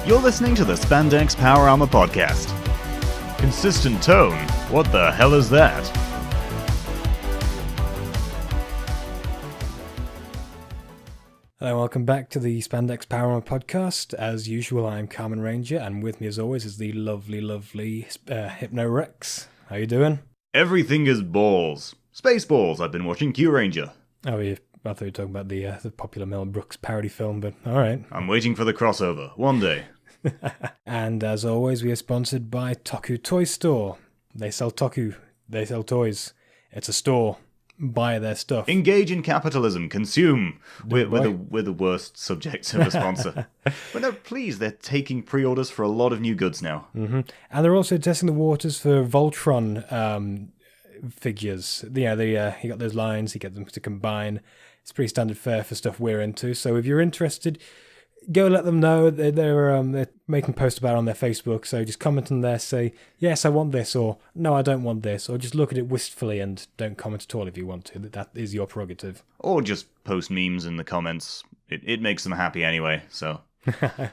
You're listening to the Spandex Power Armour podcast. Consistent tone? What the hell is that? Hello, welcome back to the Spandex Power Armour podcast. As usual, I'm Kamen Rider, and with me as always is the lovely Hypno Rex. How you doing? Everything is balls. Spaceballs. I've been watching Kyuranger. Oh, I thought you were talking about the popular Mel Brooks parody film, but alright. I'm waiting for the crossover. One day. And as always, we are sponsored by Toku Toy Store. They sell toku. They sell toys. It's a store. Buy their stuff. Engage in capitalism. Consume. We're the worst subjects of a sponsor. But no, please, they're taking pre-orders for a lot of new goods now. Mm-hmm. And they're also testing the waters for Voltron figures. You got those lines, you get them to combine. It's pretty standard fare for stuff we're into. So if you're interested, go let them know. They're making posts about it on their Facebook. So just comment on there, say, yes, I want this, or no, I don't want this, or just look at it wistfully and don't comment at all if you want to. That is your prerogative. Or just post memes in the comments. It makes them happy anyway, so...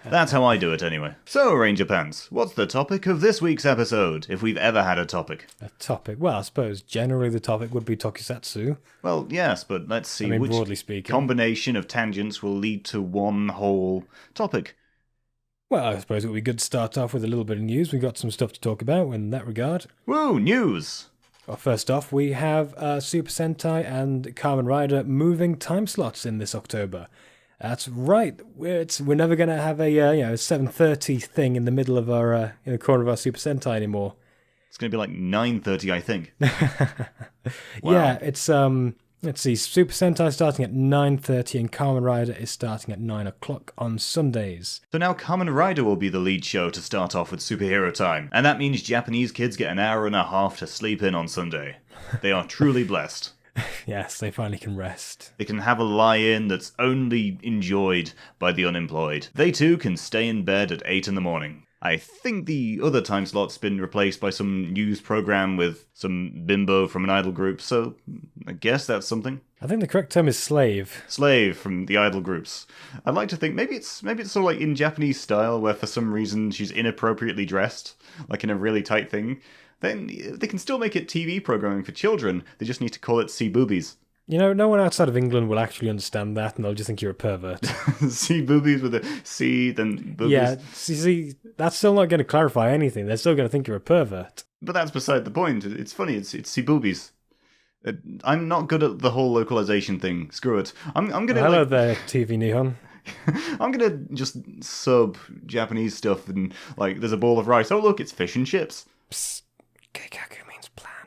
That's how I do it anyway. So, Ranger Pants, what's the topic of this week's episode, if we've ever had a topic? A topic? Well, I suppose generally the topic would be tokusatsu. Well, yes, but let's see which broadly speaking, combination of tangents will lead to one whole topic. Well, I suppose it would be good to start off with a little bit of news. We've got some stuff to talk about in that regard. Woo, news! Well, first off, we have Super Sentai and Kamen Rider moving time slots in this October. That's right. We're never going to have a 7:30 thing in the middle of our in the corner of our Super Sentai anymore. It's going to be like 9:30, I think. Wow. Yeah, it's let's see, Super Sentai starting at 9:30 and Kamen Rider is starting at 9 o'clock on Sundays. So now Kamen Rider will be the lead show to start off with superhero time, and that means Japanese kids get an hour and a half to sleep in on Sunday. They are truly blessed. Yes, they finally can rest. They can have a lie-in that's only enjoyed by the unemployed. They too can stay in bed at 8 in the morning. I think the other time slot's been replaced by some news program with some bimbo from an idol group, so I guess that's something. I think the correct term is slave. Slave from the idol groups. I'd like to think maybe it's sort of like in Japanese style, where for some reason she's inappropriately dressed, like in a really tight thing. Then they can still make it TV programming for children. They just need to call it See Boobies. You know, no one outside of England will actually understand that, and they'll just think you're a pervert. See Boobies with a C, then boobies. Yeah, see, that's still not going to clarify anything. They're still going to think you're a pervert. But that's beside the point. It's funny. It's See Boobies. I'm not good at the whole localization thing. Screw it. I'm gonna. Hello there, TV Nihon. I'm gonna just sub Japanese stuff and like there's a bowl of rice. Oh look, it's fish and chips. Psst. Keikaku means plan.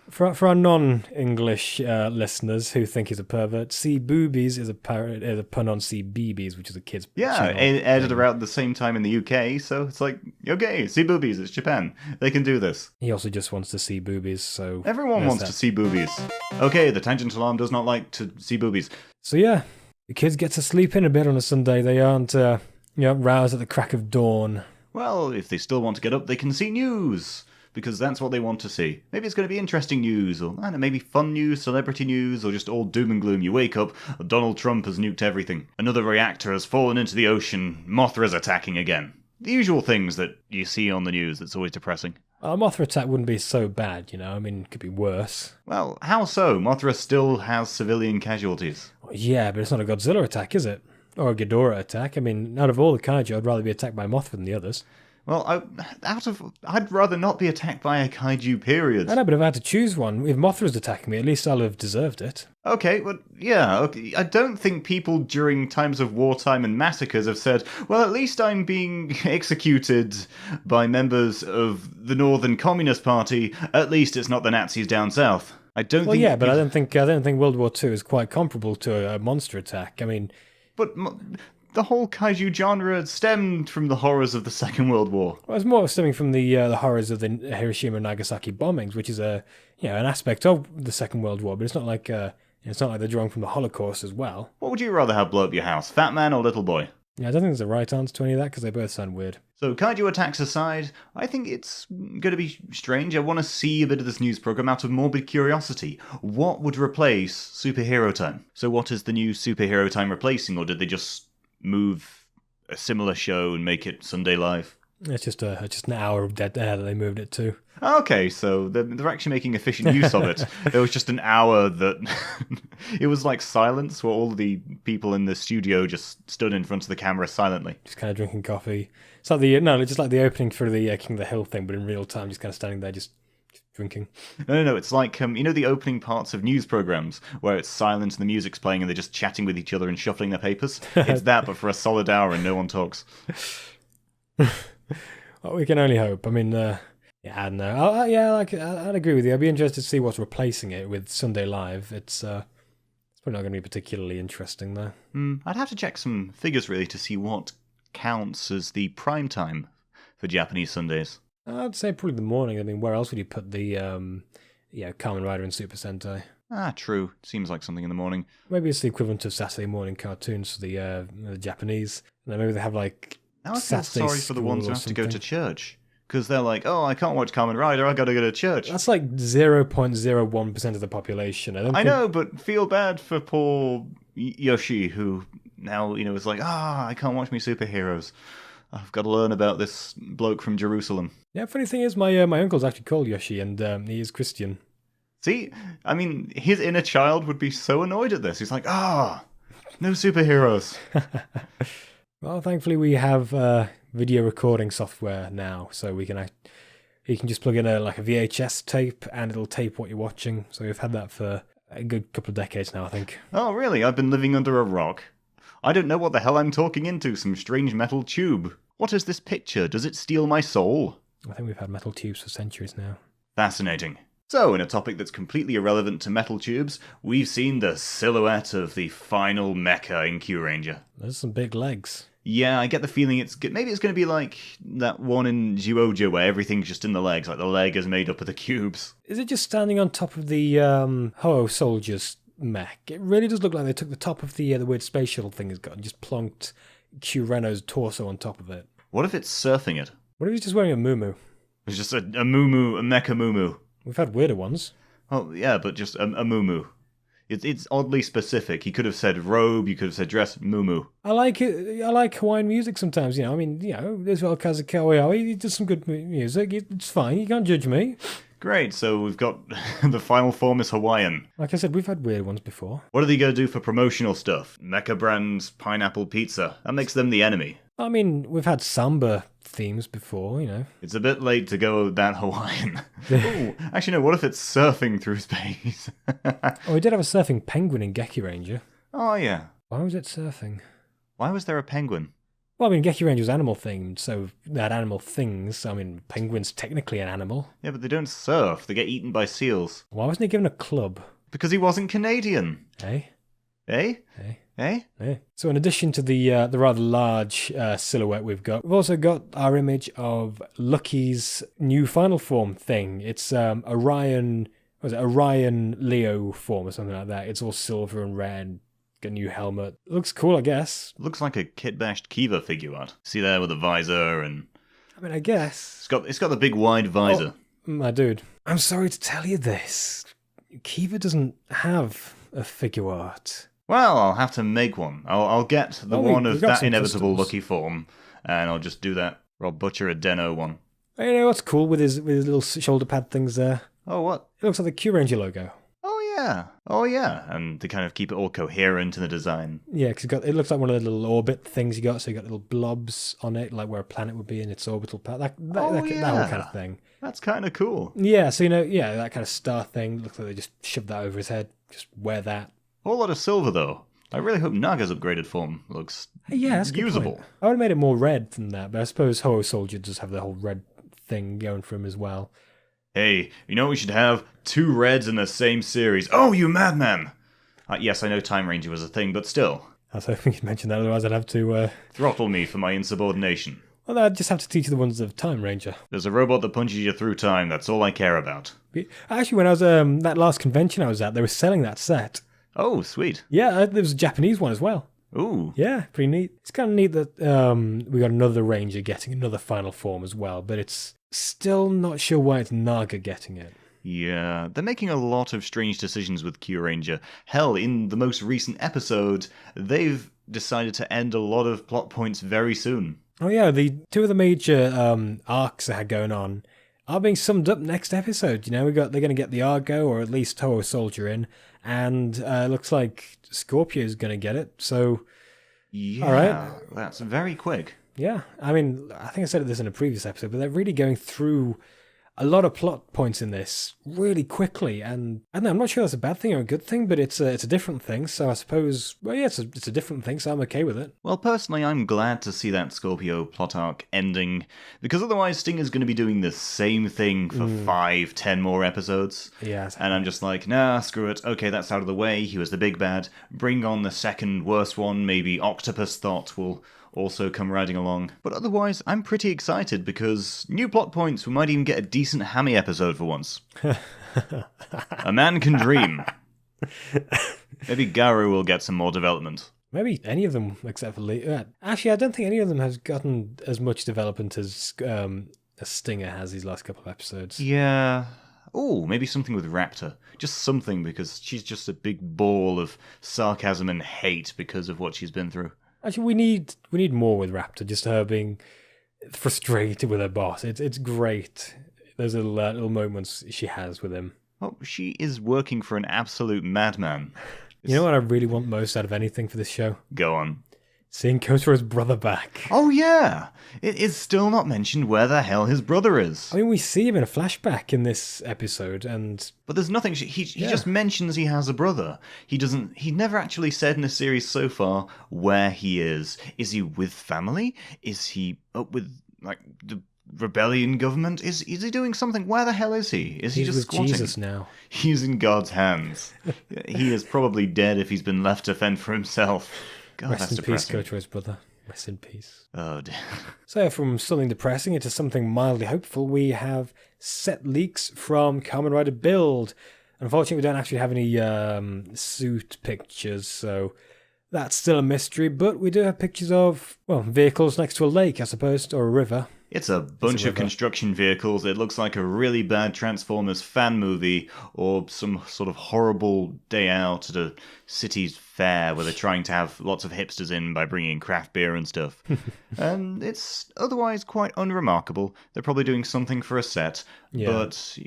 For our non-English listeners who think he's a pervert, See Boobies is a pun on See BBs, which is a kid's channel. Aired around the same time in the UK, so it's like, okay, See Boobies, it's Japan. They can do this. He also just wants to see boobies, so... Everyone wants to see boobies. Okay, the tangent alarm does not like to see boobies. So yeah, the kids get to sleep in a bit on a Sunday. They aren't, roused at the crack of dawn. Well, if they still want to get up, they can see news, because that's what they want to see. Maybe it's going to be interesting news, or I don't know, maybe fun news, celebrity news, or just all doom and gloom. You wake up, Donald Trump has nuked everything. Another reactor has fallen into the ocean, Mothra's attacking again. The usual things that you see on the news that's always depressing. A Mothra attack wouldn't be so bad, it could be worse. Well, how so? Mothra still has civilian casualties. Yeah, but it's not a Godzilla attack, is it? Or a Ghidorah attack. Out of all the kaiju, I'd rather be attacked by Mothra than the others. Well, I'd rather not be attacked by a kaiju, period. I know, but if I had to choose one, if Mothra's attacking me, at least I'll have deserved it. Okay, well, yeah, okay. I don't think people during times of wartime and massacres have said, well, at least I'm being executed by members of the Northern Communist Party. At least it's not the Nazis down south. I don't think... yeah, but I don't think World War II is quite comparable to a monster attack. But the whole kaiju genre stemmed from the horrors of the Second World War. Well, it's more stemming from the horrors of the Hiroshima and Nagasaki bombings, which is an aspect of the Second World War. But it's not like they're drawing from the Holocaust as well. What would you rather have blow up your house, Fat Man or Little Boy? Yeah, I don't think there's a right answer to any of that because they both sound weird. So kaiju attacks aside, I think it's going to be strange. I want to see a bit of this news program out of morbid curiosity. What would replace superhero time? So what is the new superhero time replacing, or did they just move a similar show and make it Sunday live? It's just an hour of dead air that they moved it to. Okay, so they're actually making efficient use of it. There was just an hour that it was like silence, where all the people in the studio just stood in front of the camera silently, Just kind of drinking coffee. It's like just like the opening for the King of the Hill thing, but in real time, just kind of standing there, just drinking. No. It's like the opening parts of news programs where it's silent and the music's playing and they're just chatting with each other and shuffling their papers. It's that, but for a solid hour and no one talks. Well, we can only hope. I mean, yeah, I don't know. I'd agree with you. I'd be interested to see what's replacing it with Sunday Live. It's probably not going to be particularly interesting, though. I'd have to check some figures really to see what counts as the prime time for Japanese Sundays. I'd say probably the morning. I mean, where else would you put the Kamen Rider and Super Sentai? True. Seems like something in the morning. Maybe it's the equivalent of Saturday morning cartoons for the Japanese. And then maybe they have like Now I feel Saturday sorry for the ones who school or have to go to something. church. Because they're like, oh, I can't watch Kamen Rider, I gotta go to church. That's like 0.01% of the population. I know, but feel bad for poor Yoshi, who now, is like, I can't watch me superheroes. I've got to learn about this bloke from Jerusalem. Yeah, funny thing is, my uncle's actually called Yoshi, and he is Christian. See? I mean, his inner child would be so annoyed at this. He's like, no superheroes. Well, thankfully we have video recording software now, so you can just plug in a VHS tape, and it'll tape what you're watching. So we've had that for a good couple of decades now, I think. Oh, really? I've been living under a rock. I don't know what the hell I'm talking into, some strange metal tube. What is this picture? Does it steal my soul? I think we've had metal tubes for centuries now. Fascinating. So, in a topic that's completely irrelevant to metal tubes, we've seen the silhouette of the final mecha in Kyuranger. There's some big legs. Yeah, I get the feeling maybe it's going to be like that one in Zyuohger where everything's just in the legs, like the leg is made up of the cubes. Is it just standing on top of the Ho-Oh soldier's mech? It really does look like they took the top of the weird space shuttle thing he's got and just plonked Q-Reno's torso on top of it. What if it's surfing it? What if he's just wearing a muumuu? It's just a muumuu, a mecha muumuu. We've had weirder ones. Oh, yeah, but just a muumuu. It's oddly specific. He could have said robe, you could have said dress, muumuu. I like it. I like Hawaiian music sometimes, I mean, there's well Kazukawa. He does some good music. It's fine. You can't judge me. Great, so we've got the final form is Hawaiian. Like I said, we've had weird ones before. What are they going to do for promotional stuff? Mecha brands, pineapple pizza. That makes them the enemy. I mean, we've had samba themes before, It's a bit late to go that Hawaiian. Ooh, actually, no, what if it's surfing through space? Oh, we did have a surfing penguin in Kyuranger. Oh, yeah. Why was it surfing? Why was there a penguin? Well, I mean, Kyuranger was animal themed, so they had animal things. I mean, penguin's technically an animal. Yeah, but they don't surf. They get eaten by seals. Why wasn't he given a club? Because he wasn't Canadian. Eh? Eh? Eh? Eh? Eh? So in addition to the rather large silhouette we've also got our image of Lucky's new final form thing. It's Orion Leo form or something like that. It's all silver and red. Got a new helmet. Looks cool, I guess. Looks like a kit-bashed Kiva figure art. See there with the visor and... I mean, I guess. It's got the big wide visor. Oh, my dude. I'm sorry to tell you this. Kiva doesn't have a figure art. Well, I'll have to make one. I'll get the one we've of got that some inevitable customs. Lucky form, and I'll just do that. Rob Butcher a Deno one. You know what's cool with his little shoulder pad things there? Oh, what? It looks like the Kyuranger logo. Oh, yeah. And they kind of keep it all coherent in the design. Yeah, because it looks like one of the little orbit things you got. So you got little blobs on it, like where a planet would be in its orbital path. That whole kind of thing. That's kind of cool. Yeah, so that kind of star thing. Looks like they just shoved that over his head. Just wear that. A whole lot of silver, though. I really hope Naga's upgraded form looks Yeah, that's a good usable. point. I would have made it more red than that, but I suppose Ho-Oh Soldier does have the whole red thing going for him as well. Hey, you know what we should have? 2 reds in the same series. Oh, you madman! Yes, I know Time Ranger was a thing, but still. I was hoping you'd mention that, otherwise I'd have to... Throttle me for my insubordination. Well, I'd just have to teach you the ones of Time Ranger. There's a robot that punches you through time, that's all I care about. Actually, when I was that last convention I was at, they were selling that set. Oh, sweet. Yeah, there was a Japanese one as well. Ooh. Yeah, pretty neat. It's kind of neat that we got another Ranger getting another final form as well, but it's still not sure why it's Naga getting it. Yeah, they're making a lot of strange decisions with Kyuranger. Hell, in the most recent episode, they've decided to end a lot of plot points very soon. Oh yeah, the two of the major arcs they had going on are being summed up next episode. You know, they're going to get the Argo, or at least Toho Soldier in, and it looks like Scorpio's going to get it. So, Yeah, all right, that's very quick. yeah. I mean, I think I said this in a previous episode, but they're really going through a lot of plot points in this really quickly, and I don't know, I'm not sure that's a bad thing or a good thing, but it's a different thing. So I suppose, well, yeah, it's a different thing, so I'm okay with it. Well, personally, I'm glad to see that Scorpio plot arc ending, because otherwise Stinger's going to be doing the same thing for 5-10 more episodes. Yeah, And I'm just like, nah, screw it. Okay, that's out of the way. He was the big bad. Bring on the second worst one. Maybe Octopus Thought will also come riding along. But otherwise, I'm pretty excited because new plot points, we might even get a decent Hammy episode for once. A man can dream. Maybe Garu will get some more development. Maybe any of them except for Lee. Actually, I don't think any of them has gotten as much development as Stinger has these last couple of episodes. Yeah. Oh, maybe something with Raptor. Just something, because she's just a big ball of sarcasm and hate because of what she's been through. Actually, we need more with Raptor. Just her being frustrated with her boss. It's great. Those little moments she has with him. Oh, she is working for an absolute madman. You know what I really want most out of anything for this show? Go on. Seeing Kotaro's brother back. Oh yeah! It is still not mentioned where the hell his brother is. I mean, we see him in a flashback in this episode, and But there's nothing. He just mentions he has a brother. He doesn't. He never actually said in the series so far where he is. Is he with family? Is he up with like the rebellion government? Is he doing something? Where the hell is he? Is he he's just with squatting? Jesus now. He's in God's hands. He is probably dead if he's been left to fend for himself. God, Rest that's in peace, depressing. Kotaro's brother. Rest in peace. Oh dear. So from something depressing into something mildly hopeful, we have set leaks from Kamen Rider Build. Unfortunately, we don't actually have any suit pictures, so that's still a mystery. But we do have pictures of, well, vehicles next to a lake, I suppose, or a river. It's a bunch of construction vehicles. It looks like a really bad Transformers fan movie or some sort of horrible day out at a city's fair where they're trying to have lots of hipsters in by bringing craft beer and stuff. And it's otherwise quite unremarkable. They're probably doing something for a set. Yeah. But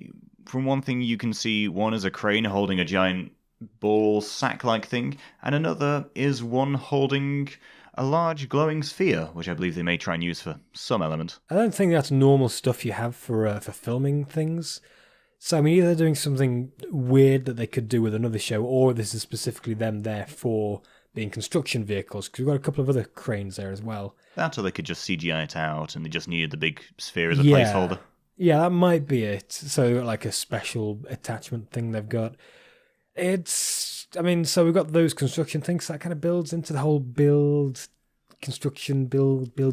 from one thing you can see, one is a crane holding a giant ball sack-like thing, and another is one holding a large glowing sphere, which I believe they may try and use for some element. I don't think that's normal stuff you have for filming things. So, I mean, either they're doing something weird that they could do with another show, or this is specifically them there for being construction vehicles, because we've got a couple of other cranes there as well. That, or they could just CGI it out, and they just needed the big sphere as a placeholder. Yeah, that might be it. So, like a special attachment thing they've got. I mean, so we've got those construction things that kind of builds into the whole buildy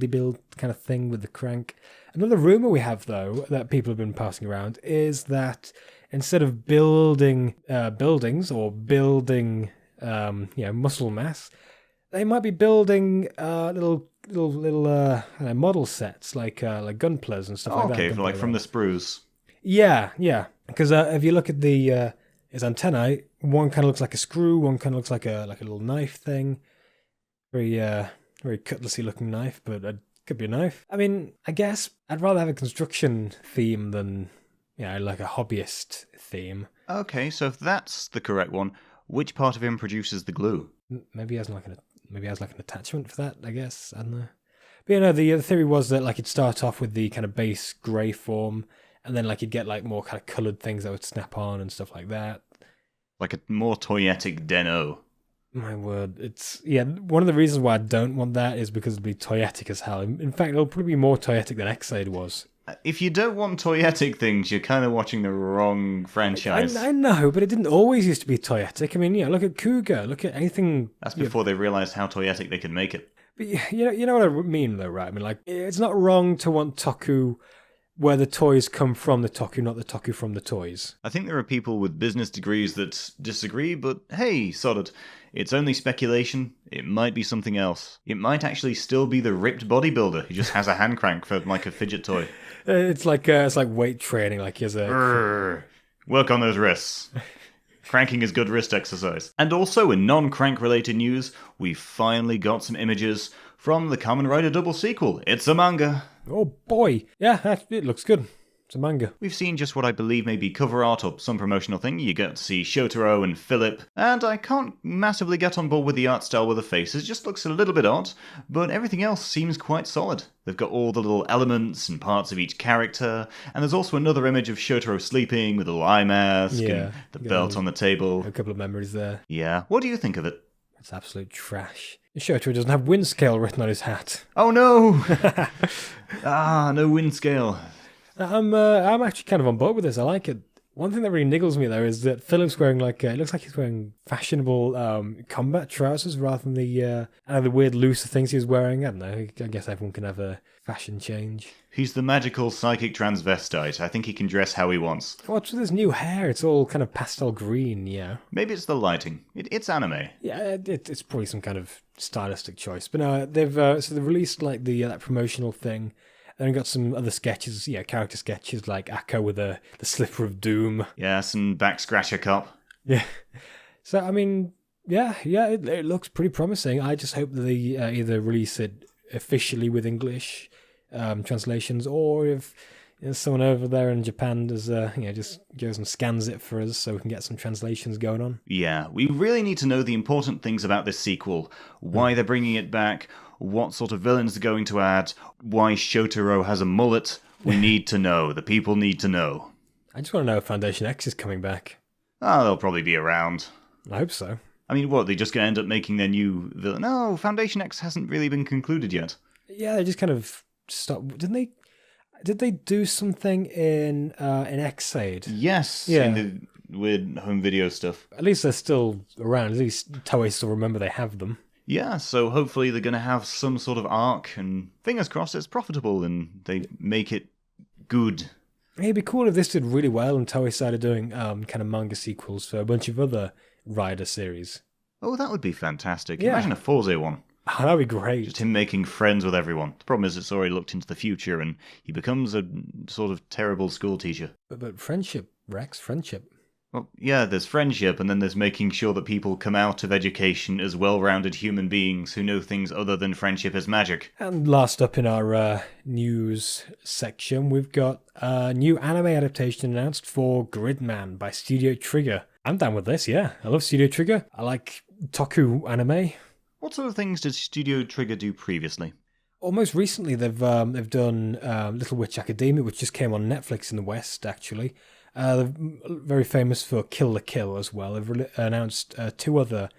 build kind of thing with the crank. Another rumor we have, though, that people have been passing around is that instead of building buildings or building muscle mass, they might be building little model sets like gunplas and stuff like that. Okay, like from the sprues. Yeah. Because if you look at his antennae, one kind of looks like a screw, one kind of looks like a little knife thing. Very cutlassy looking knife, but it could be a knife. I mean, I guess I'd rather have a construction theme than like a hobbyist theme. Okay, so if that's the correct one, which part of him produces the glue? Maybe he has like an attachment for that. I guess I don't know. But the theory was that like it'd start off with the kind of base grey form, and then like you'd get like more kind of coloured things that would snap on and stuff like that. Like a more toyetic Den-O. My word, one of the reasons why I don't want that is because it'd be toyetic as hell. In fact, it'll probably be more toyetic than X-Aid was. If you don't want toyetic things, you're kind of watching the wrong franchise. I know, but it didn't always used to be toyetic. I mean, look at Cougar, look at anything. That's before they realised how toyetic they could make it. But you know what I mean, though, right? I mean, like, it's not wrong to want toku where the toys come from the toku, not the toku from the toys. I think there are people with business degrees that disagree, but hey, sod it. It's only speculation. It might be something else. It might actually still be the ripped bodybuilder who just has a hand crank for like a fidget toy. It's like weight training. Like he has a work on those wrists. Cranking is good wrist exercise. And also, in non-crank related news, we finally got some images from the Kamen Rider double sequel. It's a manga. Oh boy. Yeah, it looks good. It's a manga. We've seen just what I believe may be cover art or some promotional thing. You get to see Shotaro and Philip, and I can't massively get on board with the art style with the faces. It just looks a little bit odd, but everything else seems quite solid. They've got all the little elements and parts of each character, and there's also another image of Shotaro sleeping with a little eye mask and the belt on the table. A couple of memories there. Yeah, what do you think of it? It's absolute trash. Shotaro doesn't have wind scale written on his hat. Oh no! No wind scale. I'm actually kind of on board with this. I like it. One thing that really niggles me though is that Philip's wearing it looks like he's wearing fashionable combat trousers rather than the weird looser things he was wearing. I don't know. I guess everyone can have a fashion change. He's the magical psychic transvestite. I think he can dress how he wants. What's with his new hair? It's all kind of pastel green, yeah. Maybe it's the lighting. It's anime. Yeah, it's probably some kind of stylistic choice. But no, they've released like that promotional thing. Then we've got some other sketches, character sketches like Akko with the Slipper of Doom. Yes, and Back Scratcher Cop. Yeah. So, I mean, it looks pretty promising. I just hope that they either release it officially with English translations, or if someone over there in Japan does, just goes and scans it for us so we can get some translations going on. Yeah, we really need to know the important things about this sequel. Why they're bringing it back, what sort of villains they're going to add, why Shotaro has a mullet. We need to know. The people need to know. I just want to know if Foundation X is coming back. They'll probably be around. I hope so. I mean, what, they're just going to end up making their new villain? No, Foundation X hasn't really been concluded yet. Yeah, they just kind of stopped. Did they do something in X-Aid? Yes, yeah. In the weird home video stuff. At least they're still around. At least Toei still remember they have them. Yeah, so hopefully they're going to have some sort of arc, and fingers crossed it's profitable and they make it good. It'd be cool if this did really well and Toei started doing kind of manga sequels for a bunch of other Rider series. Oh, that would be fantastic. Yeah. Imagine a Forze one. Oh, that'd be great. Just him making friends with everyone. The problem is it's already looked into the future and he becomes a sort of terrible school teacher. But friendship, Rex, friendship. Well, yeah, there's friendship, and then there's making sure that people come out of education as well-rounded human beings who know things other than friendship is magic. And last up in our news section, we've got a new anime adaptation announced for Gridman by Studio Trigger. I'm down with this, yeah. I love Studio Trigger. I like toku anime. What sort of things did Studio Trigger do previously? Most recently, they've done Little Witch Academia, which just came on Netflix in the West, actually. They're very famous for Kill la Kill as well. They've announced 2 other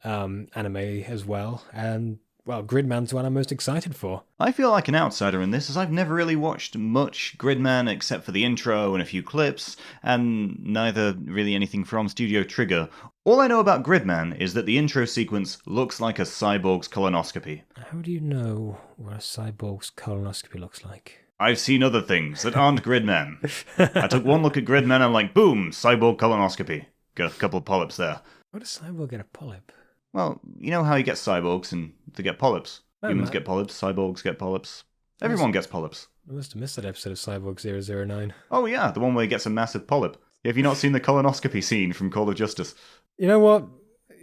anime as well. And, well, Gridman's the one I'm most excited for. I feel like an outsider in this, as I've never really watched much Gridman except for the intro and a few clips, and neither really anything from Studio Trigger. All I know about Gridman is that the intro sequence looks like a cyborg's colonoscopy. How do you know what a cyborg's colonoscopy looks like? I've seen other things that aren't Gridman. I took one look at Gridman and I'm like, boom, cyborg colonoscopy. Got a couple of polyps there. How does cyborg get a polyp? Well, you know how you get cyborgs and they get polyps. Humans get polyps, cyborgs get polyps. Everyone gets polyps. I must have missed that episode of Cyborg 009. Oh yeah, the one where he gets a massive polyp. Have you not seen the colonoscopy scene from Call of Justice? You know what?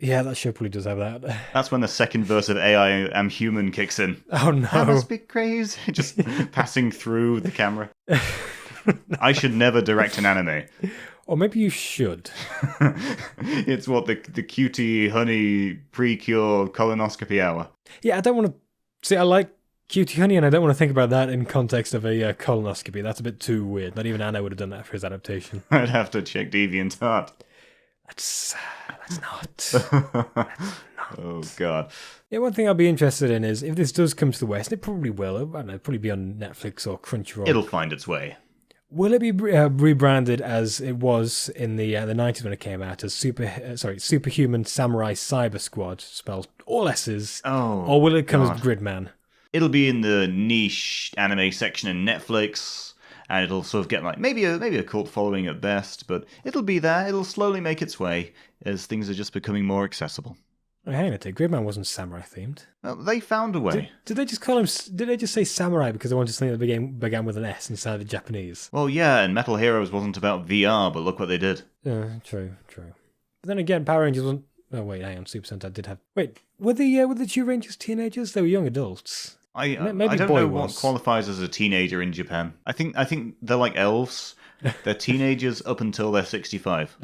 Yeah, that show probably does have that. That's when the second verse of AI Am Human kicks in. Oh no. That must be crazy. Just passing through the camera. I should never direct an anime. Or maybe you should. It's what, the cutie honey pre-cure colonoscopy hour. Yeah, I don't want to... See, I like Cutie Honey, and I don't want to think about that in context of a colonoscopy. That's a bit too weird. Not even Anna would have done that for his adaptation. I'd have to check DeviantArt. Let's not. Oh, God. Yeah, one thing I'll be interested in is if this does come to the West, it probably will. I don't know, probably be on Netflix or Crunchyroll. It'll find its way. Will it be rebranded as it was in the 90s when it came out as Superhuman Samurai Cyber Squad, spelled all S's? Oh, or will it come God. as Gridman? It'll be in the niche anime section in Netflix, and it'll sort of get like maybe a cult following at best, but it'll be there. It'll slowly make its way as things are just becoming more accessible. Oh, hang on a minute, Gridman wasn't samurai themed. Well, they found a way. Did they just call him? Did they just say samurai because they wanted something that began with an S and sounded Japanese? Well, yeah, and Metal Heroes wasn't about VR, but look what they did. Yeah, true. But then again, Power Rangers wasn't... Oh, wait, hang on. Super Sentai did have... Wait, were the Kyurangers teenagers? They were young adults. I Maybe don't boy know was. what qualifies as a teenager in Japan. I think they're like elves. They're teenagers up until they're 65.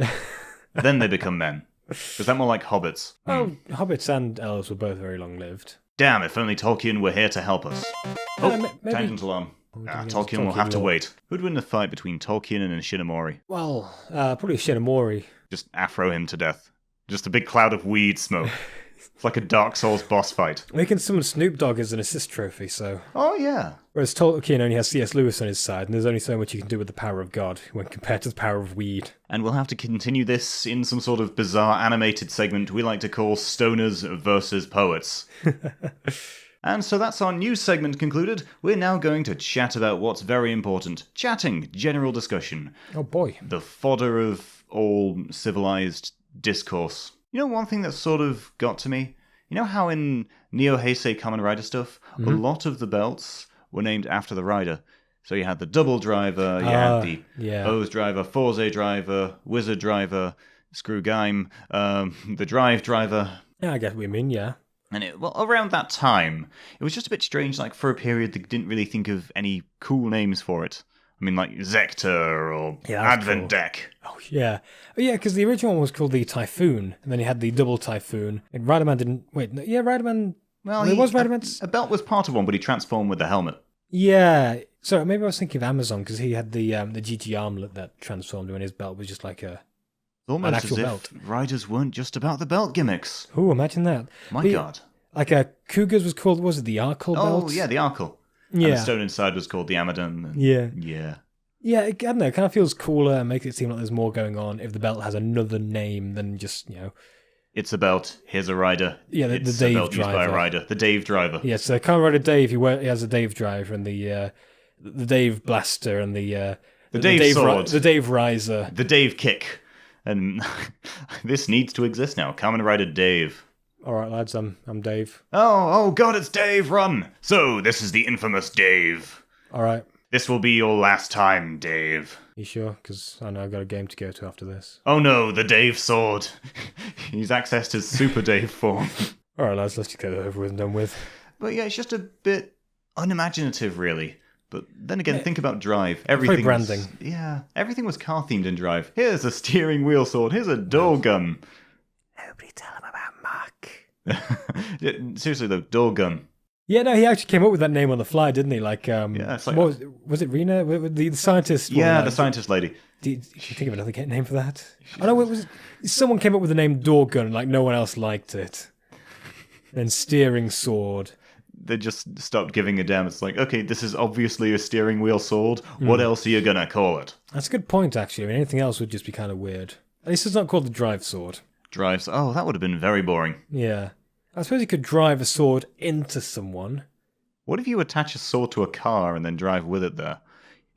Then they become men. Is that more like hobbits? Oh, hobbits and elves were both very long-lived. Damn, if only Tolkien were here to help us. Oh, maybe... tangent alarm. Tolkien will have to wait. Who'd win the fight between Tolkien and Shinomori? Well, probably Shinomori. Just afro him to death. Just a big cloud of weed smoke. It's like a Dark Souls boss fight. We can summon Snoop Dogg as an assist trophy, so... Oh, yeah. Whereas Tolkien only has C.S. Lewis on his side, and there's only so much you can do with the power of God when compared to the power of weed. And we'll have to continue this in some sort of bizarre animated segment we like to call Stoners versus Poets. And so that's our news segment concluded. We're now going to chat about what's very important. Chatting, general discussion. Oh boy. The fodder of all civilized discourse. You know one thing that sort of got to me? You know how in Neo Heisei Kamen Rider stuff, a lot of the belts were named after the rider. So you had the double driver, you had the O's driver, Forze driver, Wizard driver, Screwgeim, the drive driver. Yeah, I get what you mean, yeah. And around that time, it was just a bit strange, like for a period they didn't really think of any cool names for it. I mean, like Zector or Advent cool. Deck. Oh, yeah. Oh, yeah, because the original one was called the Typhoon, and then you had the Double Typhoon. And Riderman didn't... Wait, no, yeah, Riderman... Well, there was Riderman's... A belt was part of one, but he transformed with the helmet. Yeah. Sorry, maybe I was thinking of Amazon, because he had the GT armlet that transformed when his belt was just like a... Almost an actual as if belt. riders weren't just about the belt gimmicks. Ooh, imagine that. My God. Like Cougar's was called... Was it the Arkle belt? Oh, yeah, the Arkle. Yeah. And the stone inside was called the Amadon. Yeah. Yeah. Yeah, I don't know, it kind of feels cooler and makes it seem like there's more going on if the belt has another name than just, It's a belt, here's a rider. Yeah, the it's Dave a belt driver. used by a rider. The Dave driver. Yeah, so Kamen Rider Dave, he has a Dave driver and the Dave blaster and the Dave sword. The Dave riser. The Dave kick. And this needs to exist now. Kamen Rider Dave. Alright lads, I'm Dave. Oh God, it's Dave, run! So, this is the infamous Dave. Alright. This will be your last time, Dave. You sure? Because I know I've got a game to go to after this. Oh no, the Dave sword. He's accessed his Super Dave form. Alright lads, let's just get it over with and done with. But yeah, it's just a bit unimaginative, really. But then again, think about Drive. Everything branding. Everything was car-themed in Drive. Here's a steering wheel sword. Here's a door gun. Nobody tell him about Mark. Seriously though, door gun. Yeah, no, he actually came up with that name on the fly, didn't he? Like, it's like was it Rena? The scientist? Yeah, the scientist lady. Did you think of another name for that? Oh no, someone came up with the name Door Gun, like no one else liked it. Then steering sword. They just stopped giving a damn. It's like, okay, this is obviously a steering wheel sword. What else are you gonna call it? That's a good point, actually. I mean, anything else would just be kind of weird. At least it's not called the drive sword. Drives. Oh, that would have been very boring. Yeah. I suppose you could drive a sword into someone. What if you attach a sword to a car and then drive with it there?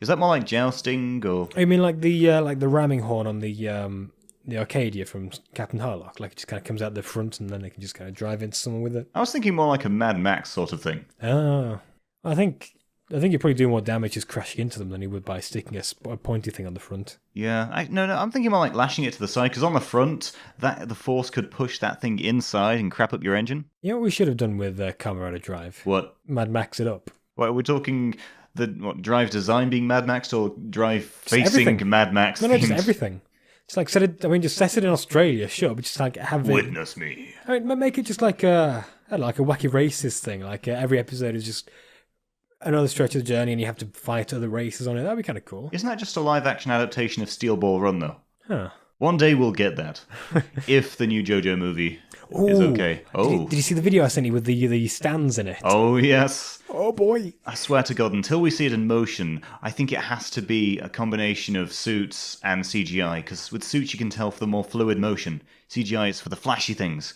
Is that more like jousting, or... I mean, like the ramming horn on the Arcadia from Captain Harlock. Like, it just kind of comes out the front and then they can just kind of drive into someone with it. I was thinking more like a Mad Max sort of thing. Oh. I think you probably do more damage just crashing into them than you would by sticking a pointy thing on the front. Yeah, I'm thinking more like lashing it to the side, because on the front, the force could push that thing inside and crap up your engine. You know what we should have done with Kamen Rider Drive? What? Mad Max it up. What, are we talking Drive design being Mad Max, or Drive facing everything. Mad Max? No, just everything. It's like just set it in Australia, sure, but just like have it... Witness me. I mean, make it just like a wacky racist thing. Like every episode is just another stretch of the journey and you have to fight other races on it. That'd be kind of cool. Isn't that just a live-action adaptation of Steel Ball Run, though? Huh. One day we'll get that. If the new JoJo movie is okay. Oh. Did you see the video I sent you with the stands in it? Oh, yes. Oh, boy. I swear to God, until we see it in motion, I think it has to be a combination of suits and CGI, because with suits you can tell for the more fluid motion. CGI is for the flashy things.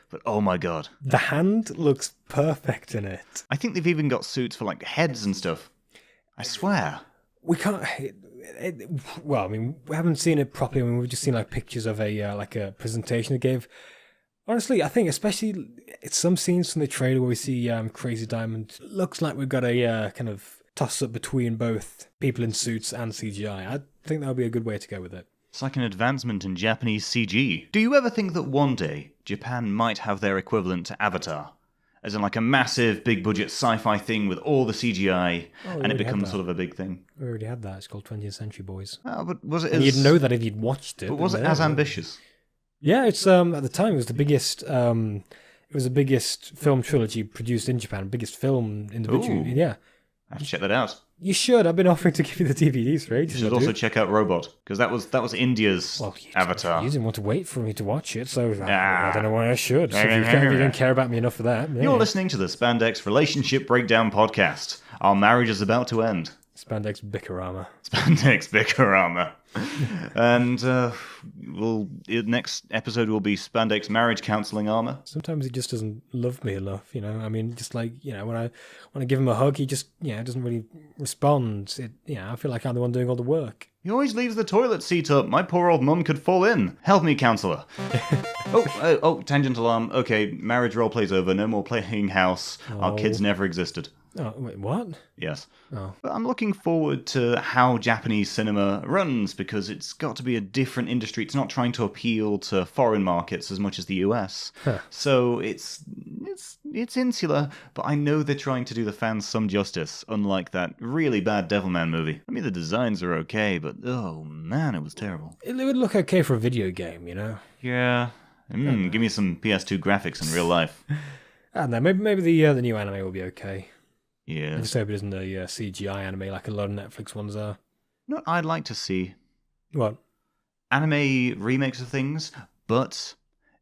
But oh my God. The hand looks perfect in it. I think they've even got suits for like heads and stuff. I swear. We can't... well, I mean, we haven't seen it properly. I mean, we've just seen like pictures of a presentation it gave. Honestly, I think especially it's some scenes from the trailer where we see Crazy Diamond. Looks like we've got a kind of toss-up between both people in suits and CGI. I think that would be a good way to go with it. It's like an advancement in Japanese CG. Do you ever think that one day Japan might have their equivalent to Avatar? As in like a massive, big-budget sci-fi thing with all the CGI, and it becomes sort of a big thing. We already had that. It's called 20th Century Boys. Oh, but was it And you'd know that if you'd watched it. But was it as ambitious? Yeah, it's at the time it was the biggest. It was the biggest film trilogy produced in Japan, biggest film individual. Ooh. Yeah, I have to check that out. you should. I've been offering to give you the DVDs for ages. You should also check out Robot, because that was India's Avatar. You didn't want to wait for me to watch it, so I don't know why I should. So if you don't care about me enough for that. Yeah. You're listening to the Spandex Relationship Breakdown Podcast. Our marriage is about to end. Spandex Bickerama. Spandex Bickerama. And next episode will be Spandex Marriage Counseling Armour. Sometimes he just doesn't love me enough, you know. I mean, just like, you know, when I give him a hug, he just, doesn't really respond. I feel like I'm the one doing all the work. He always leaves the toilet seat up. My poor old mum could fall in. Help me, counsellor. Tangent alarm. Okay, marriage roleplay's over. No more playing house. Our kids never existed. Oh, wait, what? Yes. Oh. But I'm looking forward to how Japanese cinema runs, because it's got to be a different industry. It's not trying to appeal to foreign markets as much as the US. Huh. So it's insular, but I know they're trying to do the fans some justice, unlike that really bad Devilman movie. I mean, the designs are okay, but oh man, it was terrible. It would look okay for a video game, you know? Yeah. Give me some PS2 graphics in real life. I don't know, maybe the new anime will be okay. Yeah. I just hope it isn't a CGI anime like a lot of Netflix ones are. You know what I'd like to see? What? Anime remakes of things, but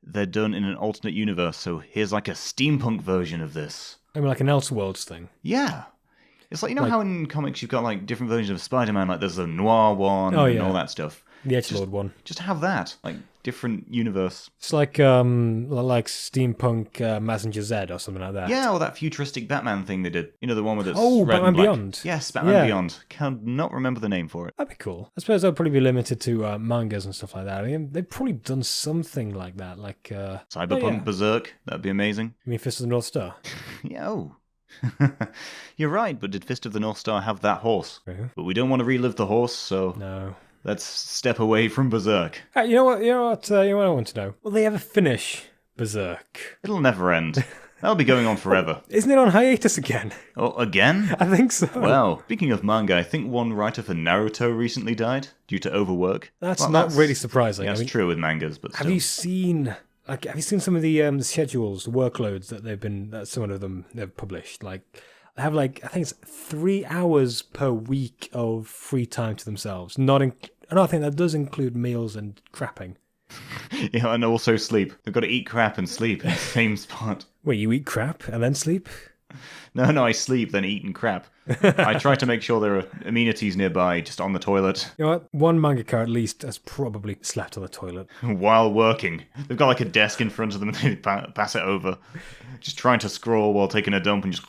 they're done in an alternate universe, so here's like a steampunk version of this. I mean, like an Elseworlds thing. Yeah. It's like, you know how in comics you've got like different versions of Spider-Man, like there's a noir one and all that stuff. The Edgelord one. Just have that, like different universe. It's like steampunk Mazinger Z or something like that. Yeah, or that futuristic Batman thing they did. You know, the one with it's red Batman and black. Beyond. Yes, Batman Beyond. Cannot remember the name for it. That'd be cool. I suppose that would probably be limited to mangas and stuff like that. I mean, they've probably done something like that, like Cyberpunk Berserk. That'd be amazing. You mean Fist of the North Star? Yeah. Oh. You're right, but did Fist of the North Star have that horse? Mm-hmm. But we don't want to relive the horse, so no. Let's step away from Berserk. You know what I want to know? Will they ever finish Berserk? It'll never end. That'll be going on forever. Isn't it on hiatus again? Oh, again? I think so. Well, speaking of manga, I think one writer for Naruto recently died due to overwork. That's not really surprising. Yeah, it's true with mangas, but still. Have you seen some of the schedules, the workloads that some of them they've published? Like, they have I think it's 3 hours per week of free time to themselves. I think that does include meals and crapping. Yeah, and also sleep. They've got to eat crap and sleep in the same spot. Wait, you eat crap and then sleep? No, I sleep, then eat and crap. I try to make sure there are amenities nearby, just on the toilet. You know what? One mangaka at least has probably slept on the toilet. While working. They've got like a desk in front of them and they pass it over. Just trying to scroll while taking a dump and just...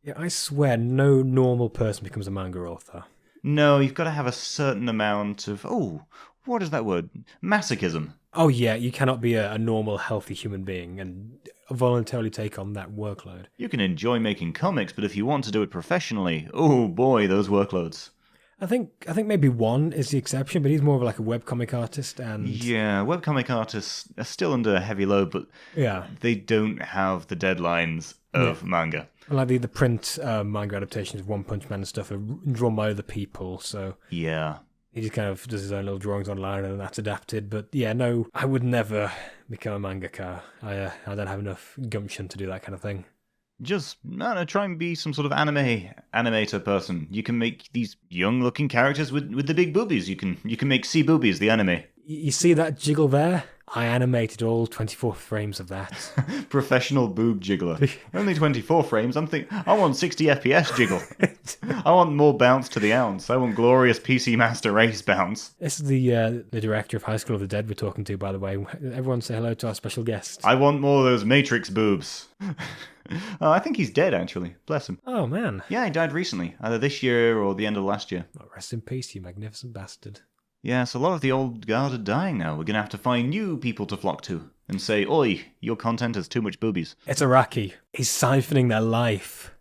Yeah, I swear no normal person becomes a manga author. No, you've got to have a certain amount of... Oh, what is that word? Masochism. Oh yeah, you cannot be a normal, healthy human being and voluntarily take on that workload. You can enjoy making comics, but if you want to do it professionally, oh boy, those workloads. I think maybe one is the exception, but he's more of like a webcomic artist and... Yeah, webcomic artists are still under a heavy load, but they don't have the deadlines of manga. Like the print manga adaptations of One Punch Man and stuff are drawn by other people, so... Yeah. He just kind of does his own little drawings online and that's adapted. But yeah, no, I would never become a mangaka. I don't have enough gumption to do that kind of thing. Just, try and be some sort of animator person. You can make these young-looking characters with the big boobies. You can make Sea Boobies, the anime. You see that jiggle there? I animated all 24 frames of that. Professional boob jiggler. Only 24 frames. I want 60 FPS jiggle. I want more bounce to the ounce. I want glorious PC Master Race bounce. This is the director of High School of the Dead we're talking to, by the way. Everyone say hello to our special guest. I want more of those Matrix boobs. I think he's dead, actually. Bless him. Oh, man. Yeah, he died recently. Either this year or the end of last year. Oh, rest in peace, you magnificent bastard. Yes, a lot of the old guard are dying now. We're going to have to find new people to flock to and say, oi, your content has too much boobies. It's Araki. He's siphoning their life.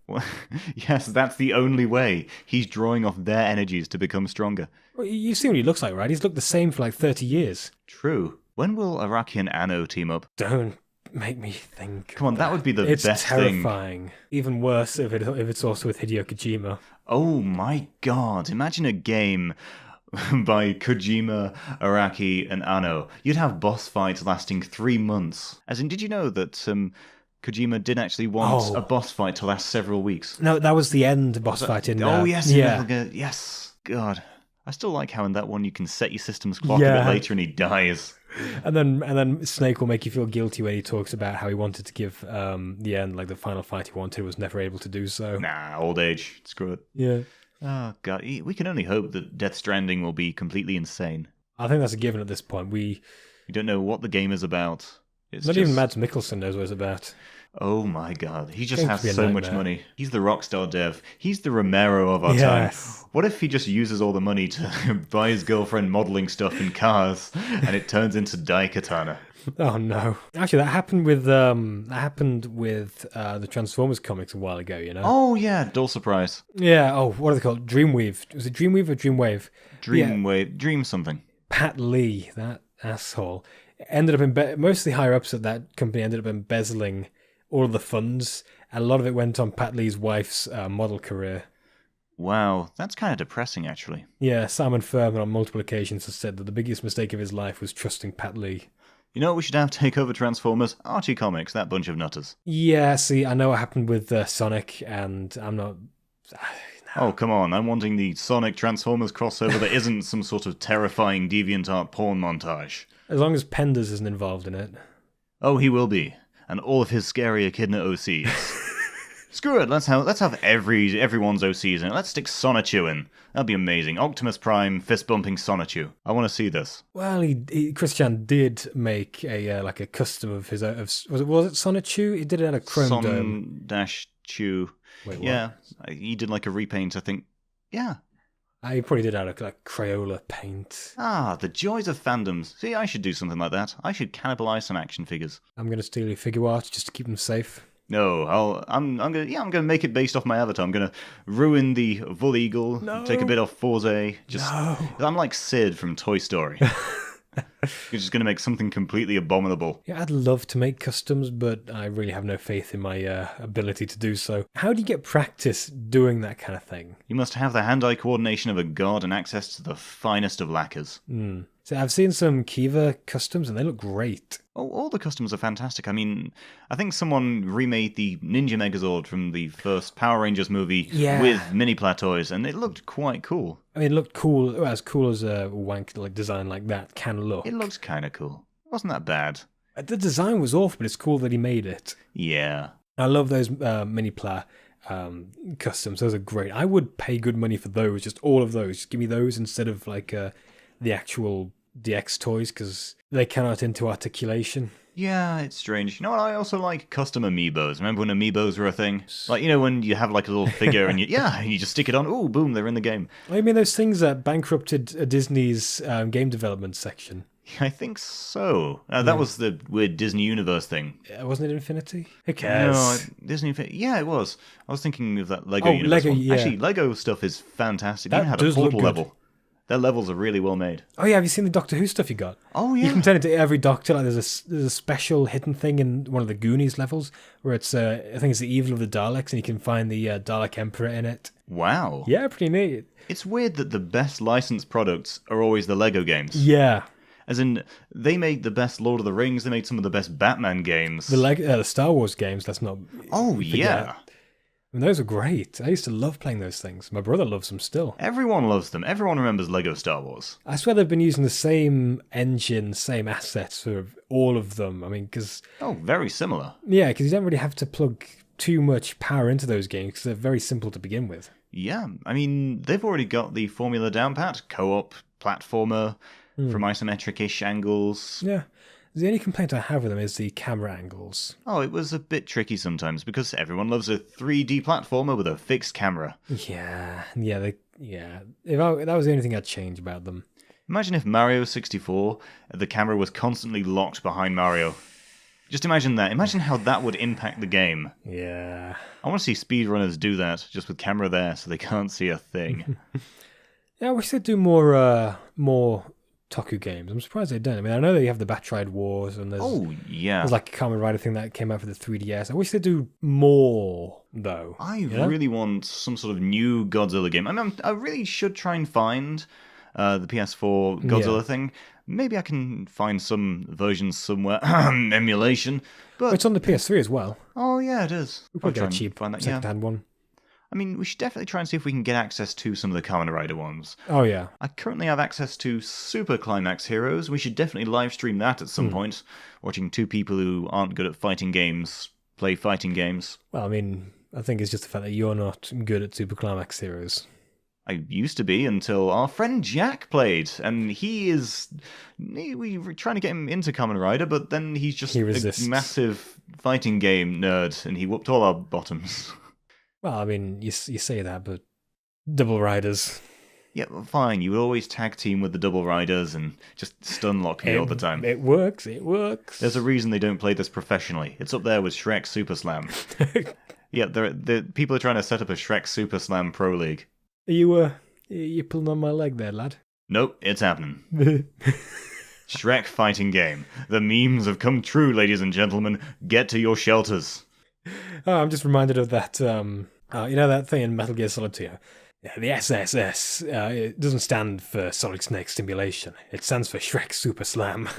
Yes, that's the only way. He's drawing off their energies to become stronger. Well, you see what he looks like, right? He's looked the same for like 30 years. True. When will Araki and Anno team up? Don't make me think. Come on, that would be the It's best terrifying. Even worse if it's also with Hideo Kojima. Oh my god, imagine a game by Kojima, Araki, and Anno. You'd have boss fights lasting 3 months. As in, did you know that Kojima did actually want a boss fight to last several weeks? No, that was the end boss fight in Oh, yes, in yeah. Metal Gear. Yes, God. I still like how in that one you can set your system's clock a bit later and he dies. And then Snake will make you feel guilty when he talks about how he wanted to give the end, like the final fight he wanted, was never able to do so. Nah, old age. Screw it. Yeah. Oh, God. We can only hope that Death Stranding will be completely insane. I think that's a given at this point. We don't know what the game is about. It's not even Mads Mikkelsen knows what it's about. Oh my god, he just has so much money. He's the rockstar dev. He's the Romero of our time. What if he just uses all the money to buy his girlfriend modeling stuff in cars and it turns into Daikatana? Oh no! Actually, that happened with the Transformers comics a while ago. You know? Oh yeah, dull surprise. Yeah. Oh, what are they called? Dreamweave. Was it Dreamweave or Dreamwave? Dreamwave. Dream something. Pat Lee, that asshole, ended up most of the higher ups at that company ended up embezzling all of the funds, and a lot of it went on Pat Lee's wife's model career. Wow, that's kind of depressing, actually. Yeah, Simon Furman on multiple occasions has said that the biggest mistake of his life was trusting Pat Lee. You know what we should have take over Transformers? Archie Comics, that bunch of nutters. Yeah, see, I know what happened with Sonic, and I'm not... Oh, come on, I'm wanting the Sonic Transformers crossover that isn't some sort of terrifying DeviantArt porn montage. As long as Penders isn't involved in it. Oh, he will be. And all of his scary echidna OCs. Screw it, let's have everyone's OCs in it. Let's stick Sonichu in. That'd be amazing. Optimus Prime, fist-bumping Sonichu. I want to see this. Well, Christian did make a custom of his own. Was it Sonichu? He did it at a Chrome Dome. Son-Chu. Wait, what? Yeah, he did like a repaint, I think. Yeah. He probably did out of like Crayola paint. Ah, the joys of fandoms. See, I should do something like that. I should cannibalize some action figures. I'm going to steal your figure art just to keep them safe. No, I'm gonna make it based off my avatar. I'm gonna ruin the Vull Eagle, take a bit off Forze. I'm like Sid from Toy Story. You're just gonna make something completely abominable. Yeah, I'd love to make customs, but I really have no faith in my ability to do so. How do you get practice doing that kind of thing? You must have the hand-eye coordination of a god and access to the finest of lacquers. So I've seen some Kiva customs and they look great. Oh, all the customs are fantastic. I mean, I think someone remade the Ninja Megazord from the first Power Rangers movie with mini plateaus, and it looked quite cool. I mean, it looked cool, as cool as a wank like design like that can look. It looks kind of cool. It wasn't that bad. The design was awful, but it's cool that he made it. Yeah. I love those mini customs. Those are great. I would pay good money for those, just all of those. Just give me those instead of like the actual DX toys, because they cannot into articulation. Yeah, it's strange. You know what? I also like custom amiibos. Remember when amiibos were a thing? Like, you know, when you have like a little figure and you just stick it on. Ooh, boom, they're in the game. Oh, you mean those things that bankrupted Disney's game development section? I think so. That was the weird Disney Universe thing. Wasn't it Infinity? Who cares? No, Disney Infinity. Yeah, it was. I was thinking of that Lego Universe one. Yeah. Actually, Lego stuff is fantastic. That You had a does look portal good. level. Their levels are really well made. Oh yeah, have you seen the Doctor Who stuff you got? Oh yeah. You can turn into every Doctor. Like there's a special hidden thing in one of the Goonies levels where it's I think it's the evil of the Daleks, and you can find the Dalek Emperor in it. Wow. Yeah, pretty neat. It's weird that the best licensed products are always the Lego games. Yeah. As in, they made the best Lord of the Rings. They made some of the best Batman games. The Star Wars games. Let's not. Oh forget. yeah. And those are great. I used to love playing those things. My brother loves them still. Everyone loves them. Everyone remembers Lego Star Wars. I swear they've been using the same engine, same assets for all of them. I mean, because... Oh, very similar. Yeah, because you don't really have to plug too much power into those games because they're very simple to begin with. Yeah, I mean, they've already got the formula down pat. Co-op, platformer, from isometric-ish angles. Yeah. The only complaint I have with them is the camera angles. Oh, it was a bit tricky sometimes because everyone loves a 3D platformer with a fixed camera. Yeah. That was the only thing I'd change about them. Imagine if Mario 64, the camera was constantly locked behind Mario. Just imagine that. Imagine how that would impact the game. Yeah. I want to see speedrunners do that, just with camera there so they can't see a thing. Yeah, I wish they'd do more toku games. I'm surprised they don't. I mean, I know they have the Batride Wars, and there's like a Kamen Rider thing that came out for the 3DS. I wish they'd do more, though. I really want some sort of new Godzilla game. I mean, I really should try and find the PS4 Godzilla thing. Maybe I can find some versions somewhere, emulation. But it's on the PS3 as well. Oh yeah, it is. We'll probably get a cheap second-hand one. I mean, we should definitely try and see if we can get access to some of the Kamen Rider ones. Oh, yeah. I currently have access to Super Climax Heroes. We should definitely live stream that at some point. Watching two people who aren't good at fighting games play fighting games. Well, I mean, I think it's just the fact that you're not good at Super Climax Heroes. I used to be until our friend Jack played, and we were trying to get him into Kamen Rider, but then he's just a massive fighting game nerd, and he whooped all our bottoms. Well, I mean, you say that, but Double Riders. Yeah, well, fine. You would always tag team with the Double Riders and just stun lock me all the time. It works. There's a reason they don't play this professionally. It's up there with Shrek Super Slam. Yeah, the people are trying to set up a Shrek Super Slam Pro League. Are you pulling on my leg there, lad? Nope, it's happening. Shrek fighting game. The memes have come true, ladies and gentlemen. Get to your shelters. Oh, I'm just reminded of that, you know that thing in Metal Gear Solid 2? Yeah, the SSS, it doesn't stand for Solid Snake Stimulation. It stands for Shrek Super Slam.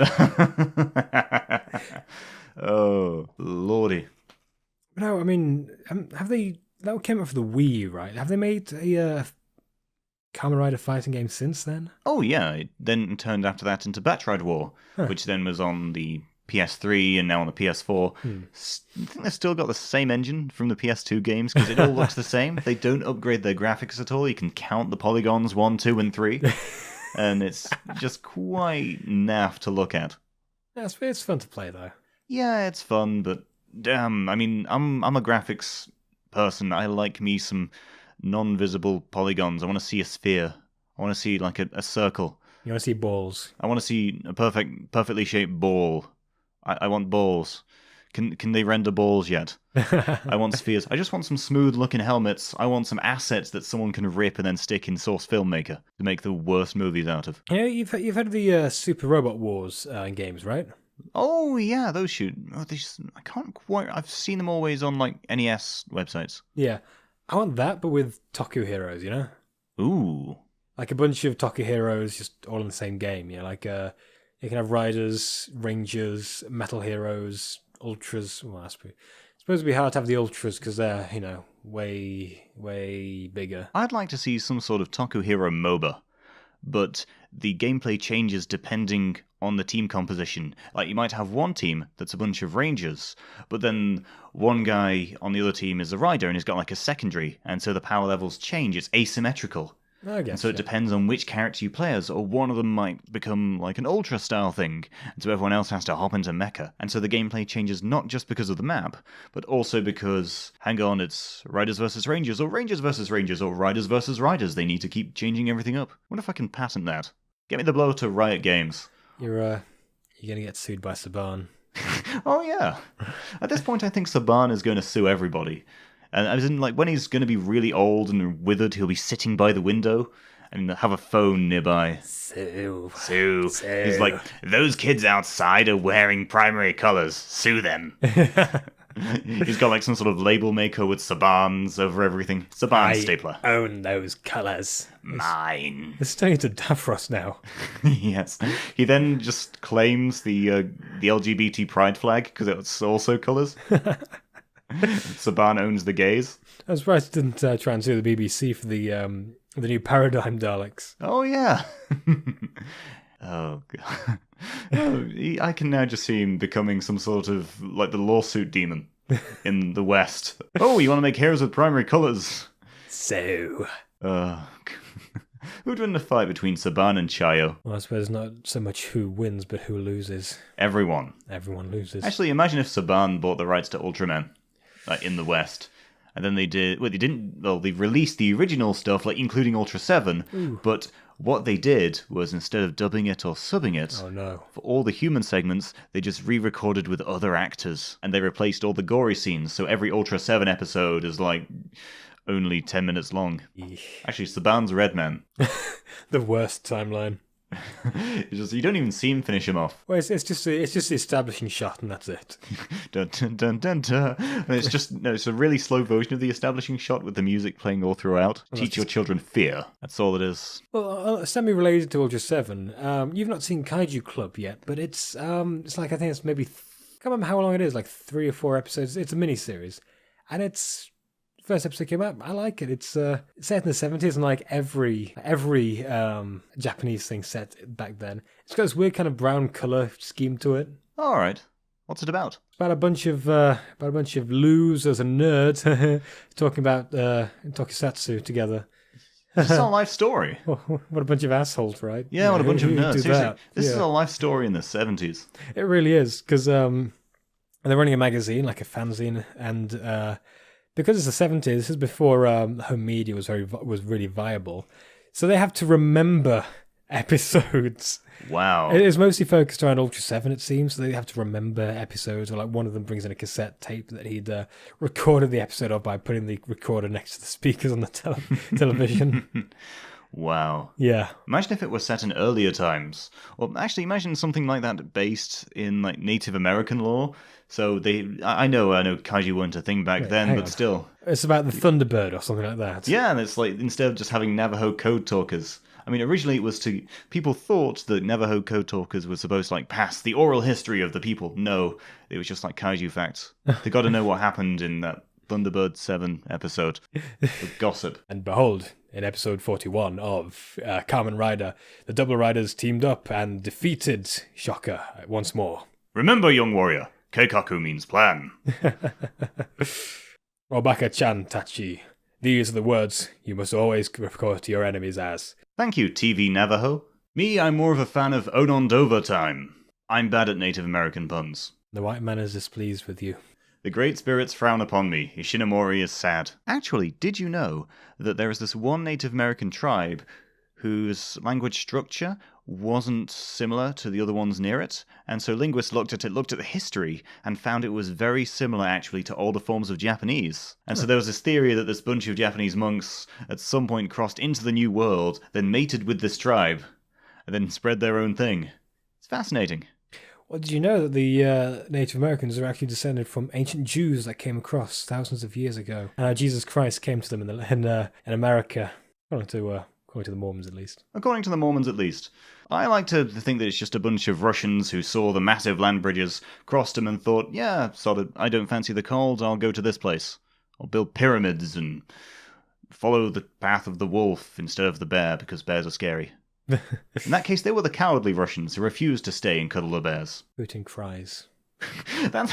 Oh, lordy. No, I mean, have they... That came out for the Wii, right? Have they made a Kamen Rider fighting game since then? Oh, yeah. It then turned after that into Batride War, which then was on the PS3 and now on the PS4. I think they've still got the same engine from the PS2 games because it all looks the same. They don't upgrade their graphics at all. You can count the polygons 1, 2, and 3. And it's just quite naff to look at. Yeah, it's fun to play, though. Yeah, it's fun, but damn, I mean, I'm a graphics person. I like me some non-visible polygons. I want to see a sphere. I want to see like a circle. You want to see balls. I want to see a perfectly shaped ball. I want balls. Can they render balls yet? I want spheres. I just want some smooth-looking helmets. I want some assets that someone can rip and then stick in Source Filmmaker to make the worst movies out of. Yeah, you've heard of the Super Robot Wars in games, right? Oh yeah, those shoot. Oh, I can't quite. I've seen them always on like NES websites. Yeah, I want that, but with Toku heroes. You know. Ooh. Like a bunch of Toku heroes, just all in the same game. You know, like you can have Riders, Rangers, Metal Heroes, Ultras. Well, I suppose it'd be hard to have the Ultras because they're way bigger. I'd like to see some sort of Toku Hero MOBA, but the gameplay changes depending on the team composition. Like, you might have one team that's a bunch of Rangers, but then one guy on the other team is a Rider and he's got like a secondary, and so the power levels change. It's asymmetrical. I guess, and so it depends on which character you play as, or one of them might become like an Ultra-style thing, and so everyone else has to hop into Mecha. And so the gameplay changes not just because of the map, but also because, hang on, it's Riders versus Rangers, or Rangers versus Rangers, or Riders versus Riders. They need to keep changing everything up. What if I can patent that? Get me the blow to Riot Games. You're gonna get sued by Saban. Oh yeah. At this point, I think Saban is going to sue everybody. And as in, like, when he's going to be really old and withered, he'll be sitting by the window and have a phone nearby. Sue. He's like, those kids outside are wearing primary colors. Sue them. He's got like some sort of label maker with Sabans over everything. Saban stapler. I own those colors. Mine. It's turning into Davros now. Yes. He then just claims the LGBT pride flag because it's also colors. Saban owns the gays. I'm surprised he didn't try and sue the BBC for the new Paradigm Daleks. Oh yeah. Oh god. Oh, I can now just see him becoming some sort of like the lawsuit demon in the West. Oh, you want to make heroes with primary colours? So. Who'd win the fight between Saban and Chayo? Well, I suppose not so much who wins, but who loses. Everyone. Everyone loses. Actually, imagine if Saban bought the rights to Ultraman, like in the West. And then they did. Well, they didn't. Well, they released the original stuff, like including Ultra 7, but What they did was, instead of dubbing it or subbing it, Oh no. for all the human segments, they just re-recorded with other actors. And they replaced all the gory scenes, so every Ultra 7 episode is like only 10 minutes long. Actually, Saban's Redman. The worst timeline. It's just, you don't even see him finish him off. Well, it's just the establishing shot, and that's it. Dun, dun, dun, dun, dun. And it's a really slow version of the establishing shot with the music playing all throughout. Teach your children fear. That's all it is. Well, semi-related to Ultra 7, you've not seen Kaiju Club yet, but it's like, I think it's maybe, I can't remember how long it is, like 3 or 4 episodes. It's a mini-series, and it's, first episode came out, I like it. It's set in the 70s, and like every Japanese thing set back then. It's got this weird kind of brown colour scheme to it. All right. What's it about? It's about a bunch of losers and nerds talking about tokusatsu together. This is our life story. What a bunch of assholes, right? Yeah, what a bunch of Who nerds. do Seriously, that? this is our life story in the 70s. It really is, because they're running a magazine, like a fanzine, and because it's the 70s, this is before home media was really viable, so they have to remember episodes. Wow. It is mostly focused around Ultra 7, it seems, so they have to remember episodes, or like one of them brings in a cassette tape that he'd recorded the episode of by putting the recorder next to the speakers on the television. Wow. Yeah. Imagine if it was set in earlier times. Or actually, imagine something like that based in like Native American lore. So I know kaiju weren't a thing back then, hang but on. still. It's about the Thunderbird or something like that. Yeah, and it's like, instead of just having Navajo code talkers. I mean, originally it was people thought that Navajo code talkers were supposed to like pass the oral history of the people. No, it was just like kaiju facts. They got to know what happened in that Thunderbird 7 episode with gossip. And behold, in episode 41 of Kamen Rider, the Double Riders teamed up and defeated Shocker once more. Remember, young warrior, Keikaku means plan. Obaka-chan Tachi. These are the words you must always record to your enemies as. Thank you, TV Navajo. Me, I'm more of a fan of Onondover time. I'm bad at Native American puns. The white man is displeased with you. The great spirits frown upon me. Ishinomori is sad. Actually, did you know that there is this one Native American tribe whose language structure wasn't similar to the other ones near it, and so linguists looked at the history, and found it was very similar actually to older forms of Japanese. And so there was this theory that this bunch of Japanese monks at some point crossed into the New World, then mated with this tribe, and then spread their own thing. It's fascinating. Well, did you know that the Native Americans are actually descended from ancient Jews that came across thousands of years ago? Jesus Christ came to them in America, according to the Mormons at least. According to the Mormons at least. I like to think that it's just a bunch of Russians who saw the massive land bridges, crossed them and thought, yeah, sod it, I don't fancy the cold, I'll go to this place. I'll build pyramids and follow the path of the wolf instead of the bear, because bears are scary. In that case, they were the cowardly Russians who refused to stay and cuddle the bears. Putin cries. That's...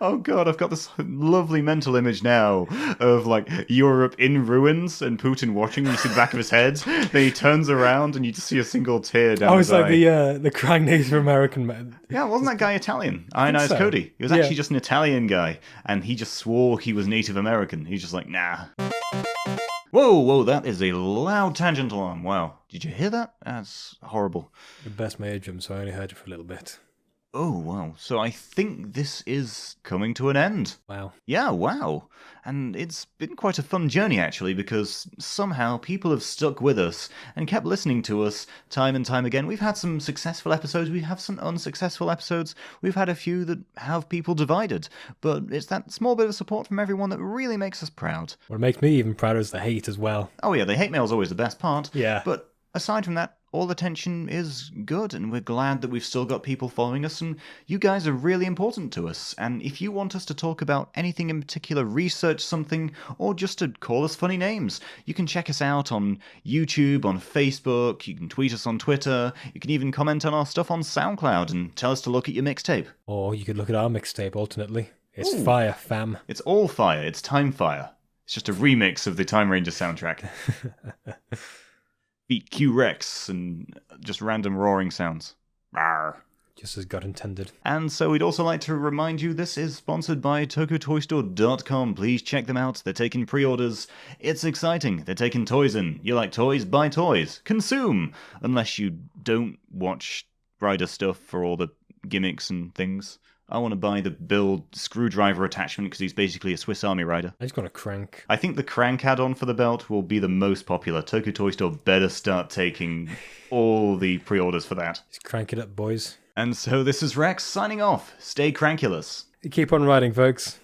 Oh god, I've got this lovely mental image now of like Europe in ruins and Putin watching. You see the back of his head, then he turns around and you just see a single tear down his eye. Oh, it's like the crying Native American man. Yeah, wasn't that guy Italian? Ionized so. Cody. He was actually just an Italian guy, and he just swore he was Native American. He's just like, nah. Whoa, that is a loud tangent alarm. Wow. Did you hear that? That's horrible. I burst my eardrum, so I only heard it for a little bit. Oh, wow. So I think this is coming to an end. Wow. Yeah, wow. And it's been quite a fun journey, actually, because somehow people have stuck with us and kept listening to us time and time again. We've had some successful episodes, we have some unsuccessful episodes, we've had a few that have people divided, but it's that small bit of support from everyone that really makes us proud. What makes me even prouder is the hate as well. Oh yeah, the hate mail's always the best part. Yeah. But aside from that, all the tension is good, and we're glad that we've still got people following us, and you guys are really important to us. And if you want us to talk about anything in particular, research something, or just to call us funny names, you can check us out on YouTube, on Facebook, you can tweet us on Twitter, you can even comment on our stuff on SoundCloud and tell us to look at your mixtape. Or you could look at our mixtape alternately. It's fire, fam. It's all fire, it's Time Fire. It's just a remix of the Time Ranger soundtrack. Beat Q-Rex and just random roaring sounds. Rawr. Just as God intended. And so we'd also like to remind you this is sponsored by tokutoystore.com. Please check them out. They're taking pre-orders. It's exciting. They're taking toys in. You like toys? Buy toys. Consume! Unless you don't watch Rider stuff for all the gimmicks and things. I want to buy the build screwdriver attachment because he's basically a Swiss Army Rider. I just got a crank. I think the crank add-on for the belt will be the most popular. Toku Toy Store better start taking all the pre-orders for that. Just crank it up, boys. And so this is Rex signing off. Stay crankulous. Keep on riding, folks.